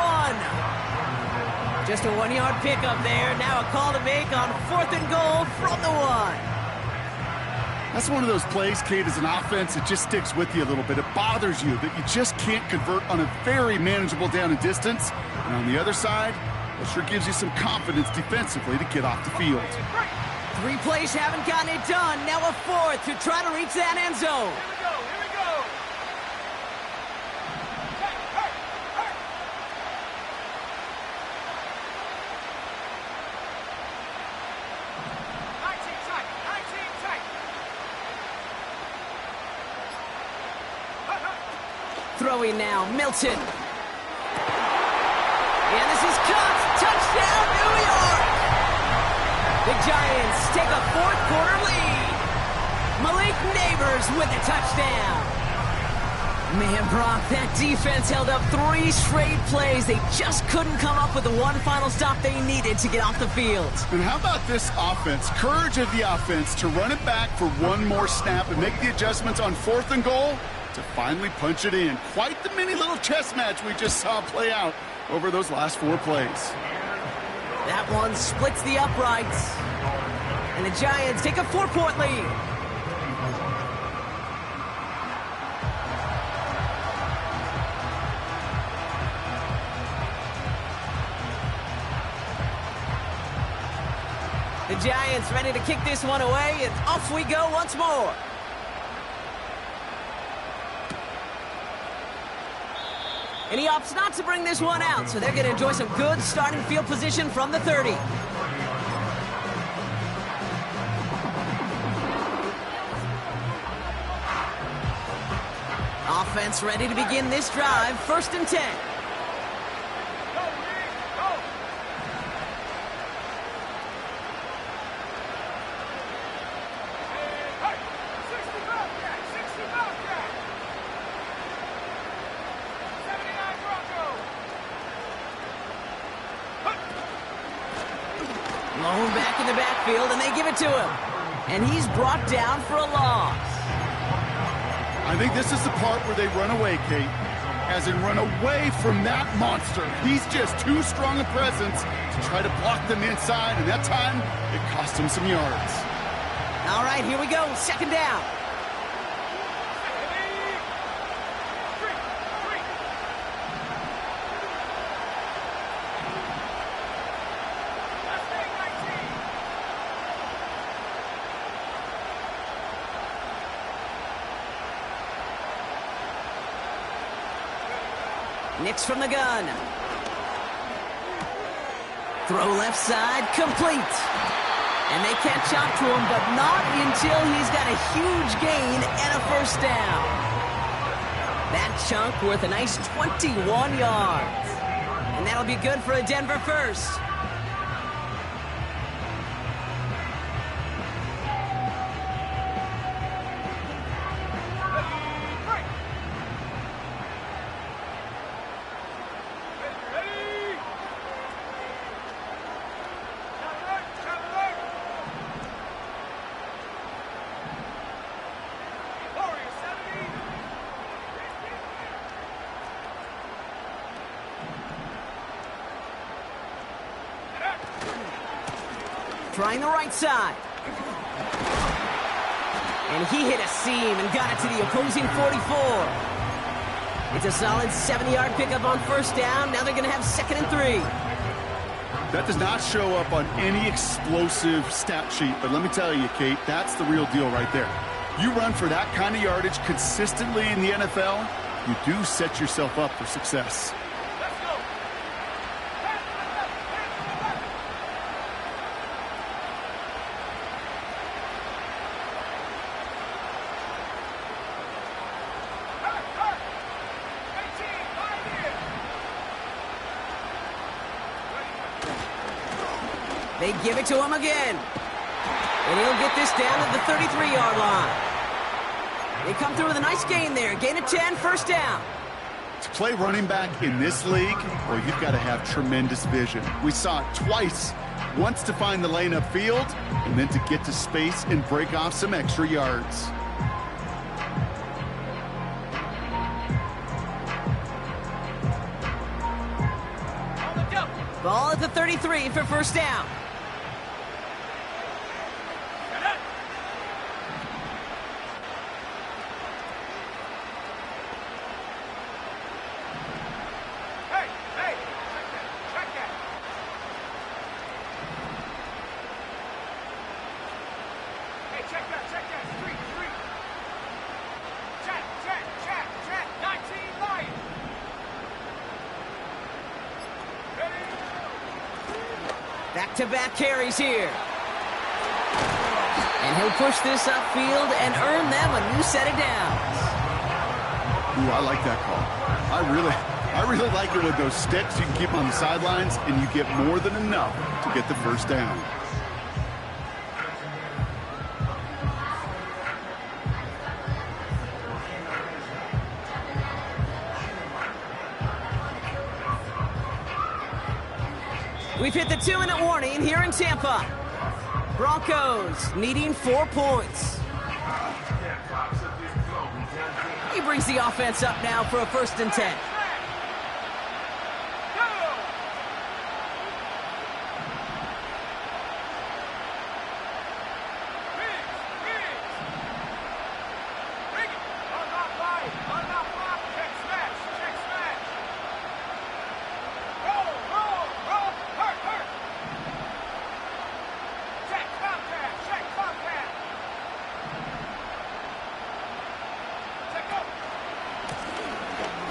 Just a 1-yard pickup there. Now a call to make on fourth and goal from the 1. That's one of those plays, Kate, as an offense, it just sticks with you a little bit. It bothers you that you just can't convert on a very manageable down and distance. And on the other side, it sure gives you some confidence defensively to get off the field. 3 plays haven't gotten it done. Now a 4th to try to reach that end zone. Here we go. Throwing now, Milton. And this is caught. Touchdown, New York! The Giants take a fourth-quarter lead. Malik Neighbors with a touchdown. Man, Brock, that defense held up 3 straight plays. They just couldn't come up with the one final stop they needed to get off the field. And how about this offense? Courage of the offense to run it back for one more snap and make the adjustments on fourth and goal to finally punch it in. Quite the mini little chess match we just saw play out over those last 4 plays. That one splits the uprights. And the Giants take a 4-point lead. The Giants ready to kick this one away, and off we go once more. And he opts not to bring this one out, so they're going to enjoy some good starting field position from the 30. Offense ready to begin this drive, first and 10. Blown back in the backfield, and they give it to him. And he's brought down for a loss. I think this is the part where they run away, Kate. As in run away from that monster. He's just too strong a presence to try to block them inside, and that time, it cost him some yards. All right, here we go, second down. Nix from the gun. Throw left side, complete. And they catch up to him, but not until he's got a huge gain and a first down. That chunk worth a nice 21 yards. And that'll be good for a Denver first. Trying the right side. And he hit a seam and got it to the opposing 44. It's a solid 70-yard pickup on first down. Now they're going to have 2nd and 3. That does not show up on any explosive stat sheet, but let me tell you, Kate, that's the real deal right there. You run for that kind of yardage consistently in the NFL, you do set yourself up for success. They give it to him again. And he'll get this down to the 33-yard line. They come through with a nice gain there. Gain of 10, first down. To play running back in this league, well, you've got to have tremendous vision. We saw it twice. Once to find the lane upfield, and then to get to space and break off some extra yards. Ball at the 33 for first down. Back-to-back carries here. And he'll push this upfield and earn them a new set of downs. Ooh, I like that call. I really like it with those sticks. You can keep on the sidelines, and you get more than enough to get the first down. We've hit the 2-minute warning here in Tampa. Broncos needing 4 points. He brings the offense up now for a 1st and 10.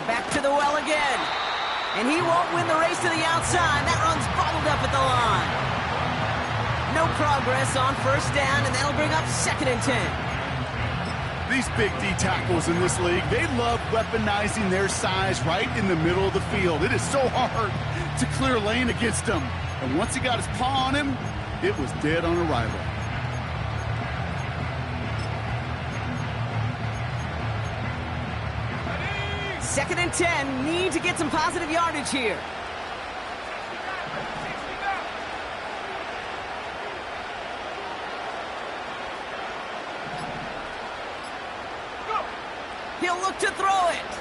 Back to the well again. And he won't win the race to the outside. That run's bobbled up at the line. No progress on first down, and that'll bring up 2nd and 10. These big D tackles in this league, they love weaponizing their size right in the middle of the field. It is so hard to clear lane against them. And once he got his paw on him, it was dead on arrival. Second and 10, need to get some positive yardage here. He'll look to throw it.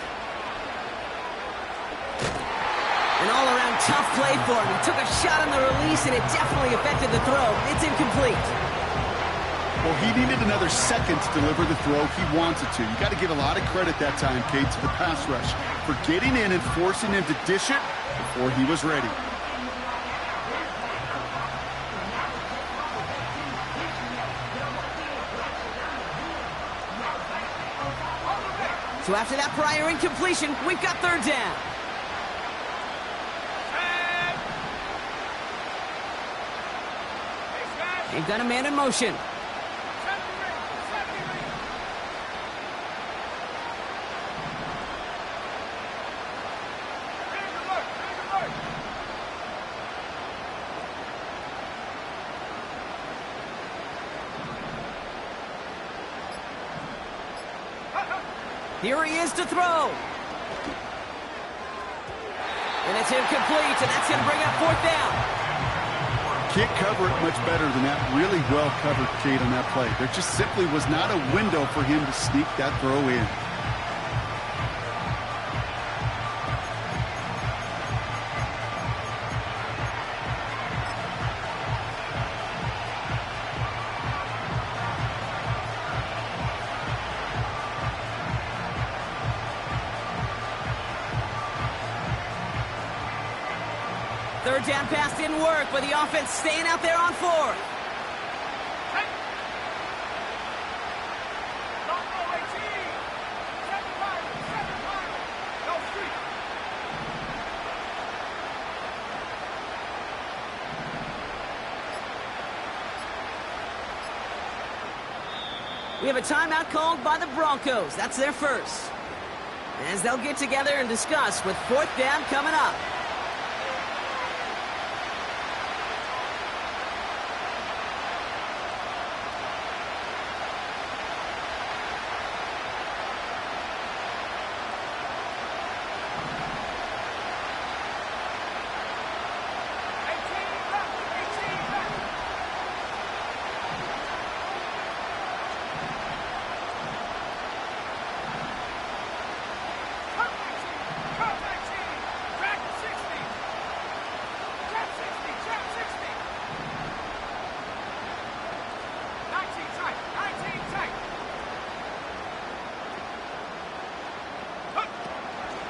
An all-around tough play for him. He took a shot on the release, and it definitely affected the throw. It's incomplete. Well, he needed another second to deliver the throw he wanted to. You got to give a lot of credit that time, Kate, to the pass rush for getting in and forcing him to dish it before he was ready. So after that prior incompletion, we've got 3rd down. They've got a man in motion. 70 rings, 70 rings. Ring alert, ring alert. Here he is to throw. And it's incomplete, and that's going to bring up fourth down. Can't cover it much better than that. Really well covered, Kate, on that play. There just simply was not a window for him to sneak that throw in. Third down pass didn't work, but the offense staying out there on fourth. Hey. Don't go 18. 7 final, 7 final. No free. We have a timeout called by the Broncos. That's their first. As they'll get together and discuss with fourth down coming up.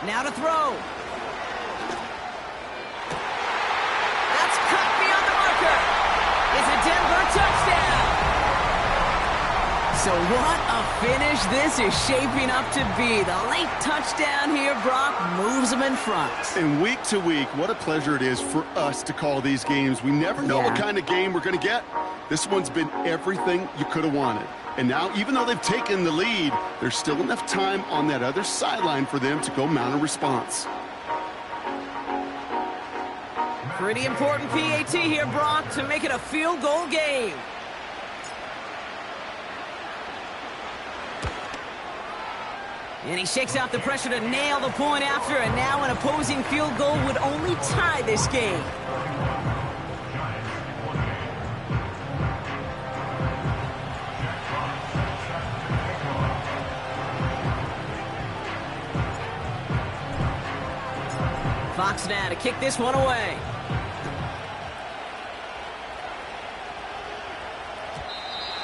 Now to throw. That's cut beyond the marker. It's a Denver touchdown. So what a finish this is shaping up to be. The late touchdown here, Brock, moves them in front. And week to week, what a pleasure it is for us to call these games. We never know what kind of game we're going to get. This one's been everything you could have wanted. And now, even though they've taken the lead, there's still enough time on that other sideline for them to go mount a response. Pretty important PAT here, Brock, to make it a field goal game. And he shakes out the pressure to nail the point after, and now an opposing field goal would only tie this game. Fox now to kick this one away.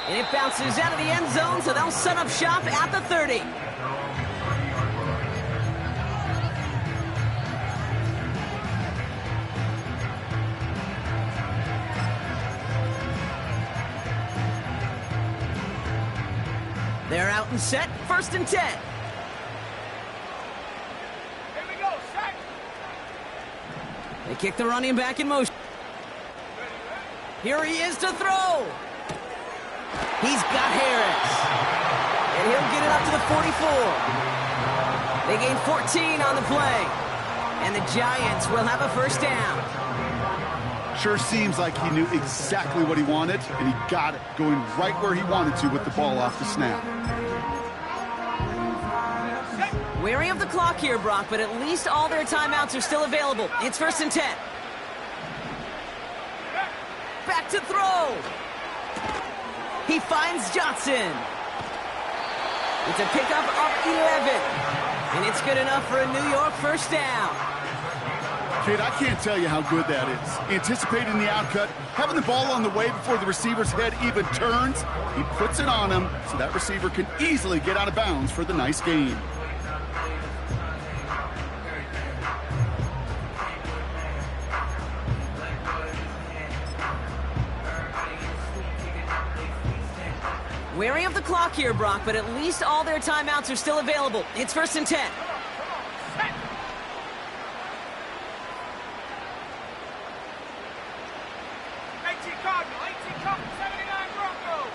And it bounces out of the end zone, so they'll set up shop at the 30. They're out and set, 1st and 10. Here we go, set. They kick the running back in motion. Here he is to throw. He's got Harris. And he'll get it up to the 44. They gain 14 on the play. And the Giants will have a first down. Sure seems like he knew exactly what he wanted, and he got it, going right where he wanted to with the ball off the snap. Wary of the clock here, Brock, but at least all their timeouts are still available. It's 1st and 10. Back to throw. He finds Johnson. It's a pickup of 11. And it's good enough for a New York first down. Kid, I can't tell you how good that is. Anticipating the outcut, having the ball on the way before the receiver's head even turns, he puts it on him so that receiver can easily get out of bounds for the nice gain. Wary of the clock here, Brock, but at least all their timeouts are still available. It's 1st and 10. 18 Cardinal, 18. come, 79 Broncos.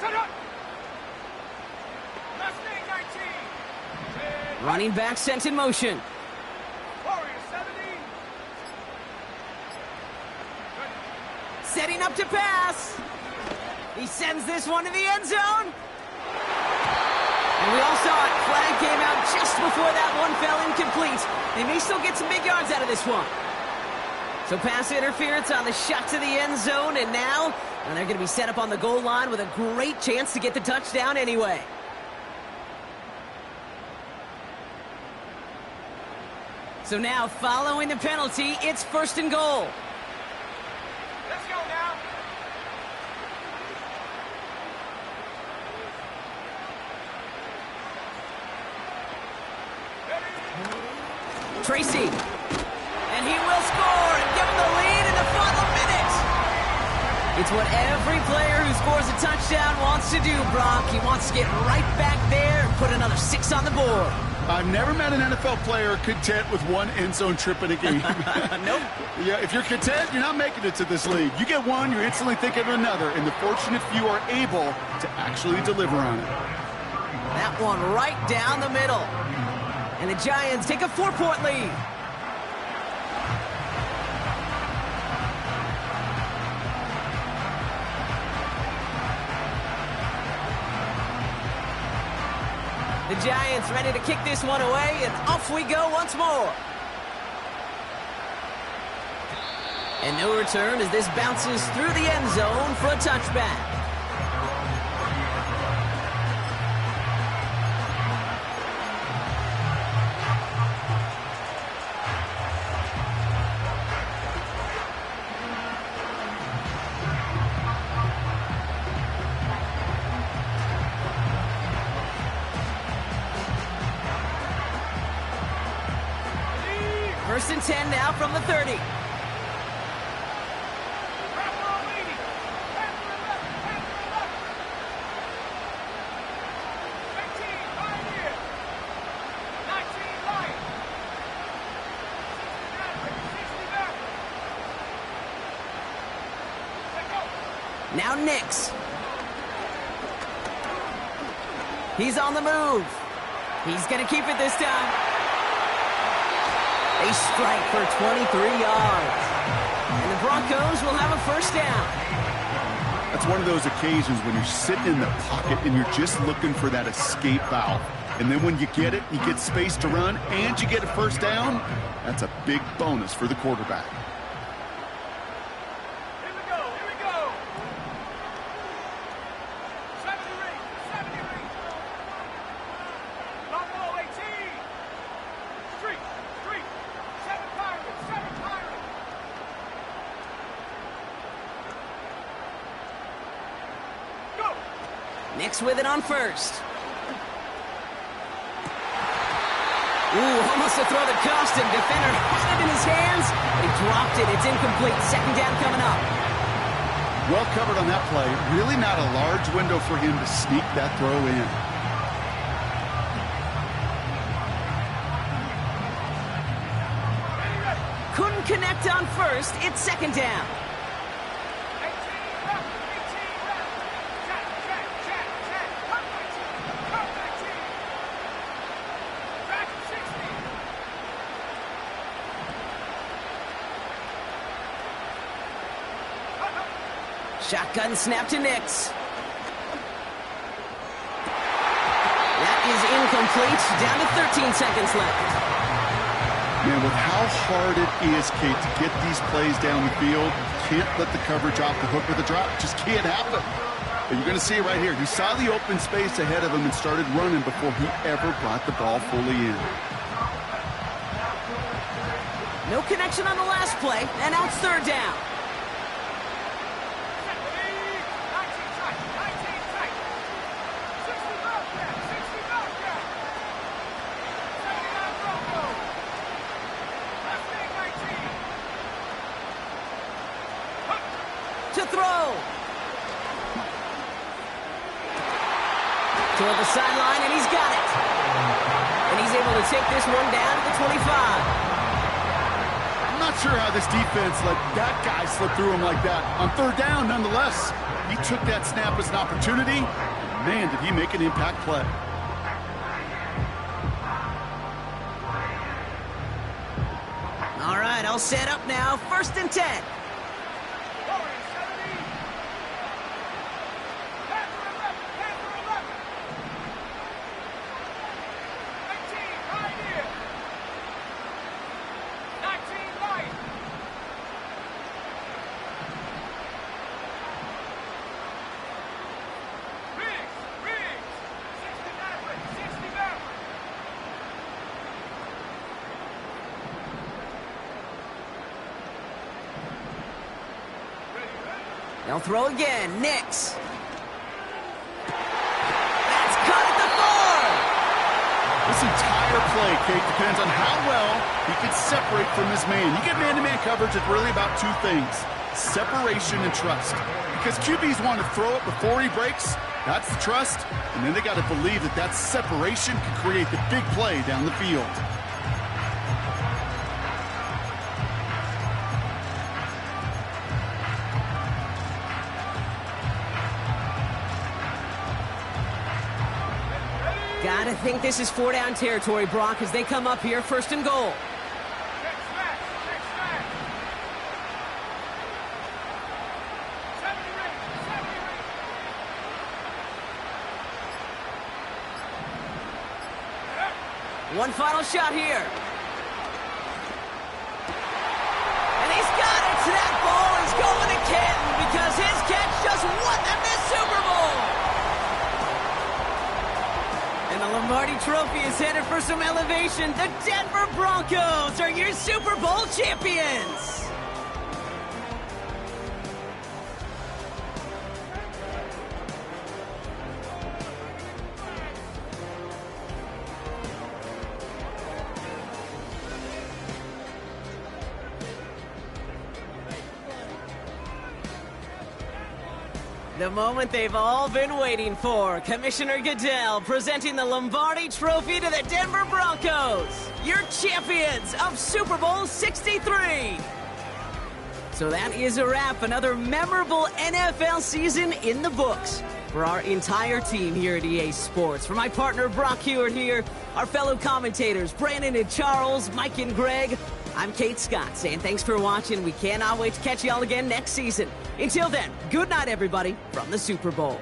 Shut up. Mustang 19. Running back sent in motion. Warriors 70. Setting up to pass. He sends this one to the end zone. And we all saw it. Flag came out just before that one fell incomplete. They may still get some big yards out of this one. So pass interference on the shot to the end zone, and now they're going to be set up on the goal line with a great chance to get the touchdown anyway. So now, following the penalty, it's 1st and goal. Let's go now. Tracy. And he will score and give him the lead in the final minute. It's what every player who scores a touchdown wants to do, Brock. He wants to get right back there and put another 6 on the board. I've never met an NFL player content with one end zone trip in a game. Nope. Yeah, if you're content, you're not making it to this league. You get one, you're instantly thinking of another, and the fortunate few are able to actually deliver on it. That one right down the middle. And the Giants take a 4-point lead. The Giants ready to kick this one away, and off we go once more. And no return as this bounces through the end zone for a touchback. First and 10 now from the 30. Now Nix. He's on the move. He's going to keep it this time. They strike for 23 yards. And the Broncos will have a first down. That's one of those occasions when you're sitting in the pocket and you're just looking for that escape valve. And then when you get it, you get space to run, and you get a first down, that's a big bonus for the quarterback. Here we go, here we go. 70 rings, 70 rings. Long ball 18. Street, 7 Pirates, 7 Pirates. Go. Nix with it on first. Ooh, almost a throw that cost him. Defender had it in his hands. He dropped it. It's incomplete. Second down coming up. Well covered on that play. Really not a large window for him to sneak that throw in. Couldn't connect on first. It's second down. 18 left, 18 left. Check. Cut 19. Back 60. Shotgun snap to Nix. That is incomplete. Down to 13 seconds left. Man, with how hard it is, Kate, to get these plays down the field, can't let the coverage off the hook with a drop. Just can't happen. But you're going to see it right here. He saw the open space ahead of him and started running before he ever brought the ball fully in. No connection on the last play, and now it's third down. 19 tight. 60 back there. 79 Broncos. Mustang 19. To throw. Toward the sideline, and he's got it. And he's able to take this one down to the 25. I'm Not sure how this defense let that guy slip through him like that. On third down, nonetheless, he took that snap as an opportunity. Man, did he make an impact play. All right, all set up now. 1st and 10. They'll throw again. Nix. That's caught at the 4. This entire play, Kate, depends on how well he can separate from his man. You get man-to-man coverage, it's really about two things: separation and trust. Because QBs want to throw it before he breaks. That's the trust. And then they got to believe that that separation can create the big play down the field. Gotta think this is 4-down territory, Brock, as they come up here, 1st and goal. One final shot here. And he's got it. That ball is going to Canton because his catch just won them this Super Bowl. And the Lombardi Trophy is headed for some elevation. The Denver Broncos are your Super Bowl champions. The moment they've all been waiting for. Commissioner Goodell presenting the Lombardi Trophy to the Denver Broncos, your champions of Super Bowl 63. So that is a wrap. Another memorable NFL season in the books for our entire team here at EA Sports. For my partner Brock Hewitt here, our fellow commentators Brandon and Charles, Mike and Greg, I'm Kate Scott saying thanks for watching. We cannot wait to catch y'all again next season. Until then, good night, everybody, from the Super Bowl.